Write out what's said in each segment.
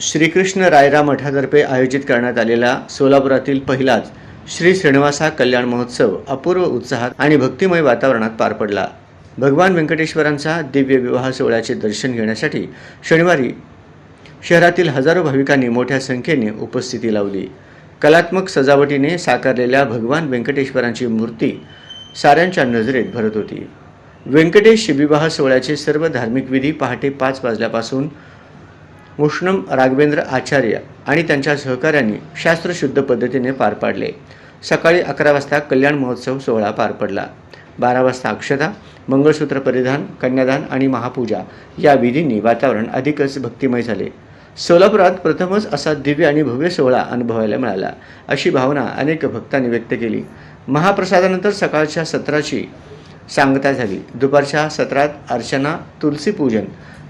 श्रीकृष्ण रायरा मठातर्फे आयोजित करण्यात आलेला सोलापुरातील पहिलाच श्री श्रीनिवासा कल्याण महोत्सव अपूर्व उत्साहात आणि भक्तिमय वातावरणात पार पडला। भगवान व्यंकटेश्वरांचा दिव्य विवाह सोहळ्याचे दर्शन घेण्यासाठी शनिवारी शहरातील हजारो भाविकांनी मोठ्या संख्येने उपस्थिती लावली। कलात्मक सजावटीने साकारलेल्या भगवान व्यंकटेश्वरांची मूर्ती साऱ्यांच्या नजरेत भरत होती। व्यंकटेश विवाह सोहळ्याचे सर्व धार्मिक विधी पहाटे 5 वाजल्यापासून मुष्णम राघवेंद्र आचार्य आणि त्यांच्या सहकाऱ्यांनी शास्त्रशुद्ध पद्धतीने पार पाडले। सकाळी 11 वाजता कल्याण महोत्सव सोहळा पार पडला। 12 वाजता अक्षता, मंगळसूत्र परिधान, कन्यादान आणि महापूजा या विधींनी वातावरण अधिकच भक्तिमय झाले। सोलापुरात प्रथमच असा दिव्य आणि भव्य सोहळा अनुभवायला मिळाला, अशी भावना अनेक भक्तांनी व्यक्त केली। महाप्रसादानंतर सकाळच्या सत्राची सांगता झाली। दुपारच्या सत्रात अर्चना, तुलसी पूजन,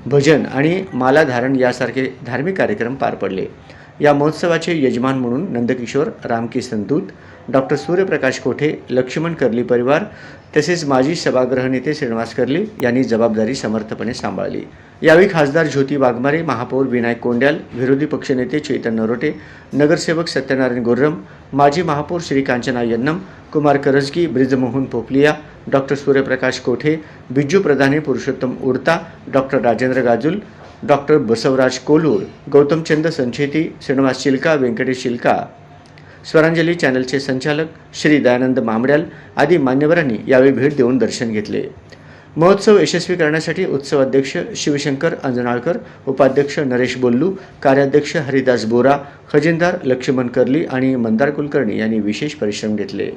भजन आणि मालाधारण यासारखे धार्मिक कार्यक्रम पार पडले। या महोत्सवाचे यजमान म्हणून नंदकिशोर, रामकिसन दूत, डॉक्टर सूर्यप्रकाश कोठे, लक्ष्मण कर्ली परिवार तसेच माजी सभागृह नेते श्रीनिवास कर्ली यांनी जबाबदारी समर्थपणे सांभाळली। यावेळी खासदार ज्योती वाघमारे, महापौर विनायक कोंड्याल, विरोधी पक्षनेते चैतन्य नरोटे, नगरसेवक सत्यनारायण गोर्रम, माजी महापौर श्री कांचना यन्नम, कुमार करजगी, ब्रिजमोहन पोपलिया, डॉक्टर सूर्यप्रकाश कोठे, बिज्जू प्रधाने, पुरुषोत्तम उडता, डॉक्टर राजेंद्र गाजुल, डॉक्टर बसवराज कोल्हूर, गौतमचंद संचेती, श्रीनिवास चिलका, व्यंकटेश चिलका, स्वरांजली चॅनलचे संचालक श्री दयानंद मामड्याल आदी मान्यवरांनी यावेळी भेट देऊन दर्शन घेतले। महोत्सव यशस्वी करण्यासाठी उत्सवाध्यक्ष शिवशंकर अंजनाळकर, उपाध्यक्ष नरेश बोल्लू, कार्याध्यक्ष हरिदास बोरा, खजिनदार लक्ष्मण कर्ली आणि मंदार कुलकर्णी यांनी विशेष परिश्रम घेतले।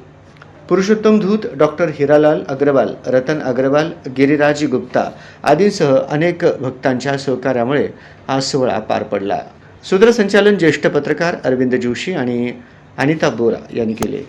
पुरुषोत्तम धूत, डॉक्टर हिरालाल अग्रवाल, रतन अग्रवाल, गिरिराज गुप्ता आदींसह अनेक भक्तांच्या सहकार्यामुळे हा सोहळा पार पडला। सूत्रसंचालन ज्येष्ठ पत्रकार अरविंद जोशी आणि अनिता बोरा यांनी केले।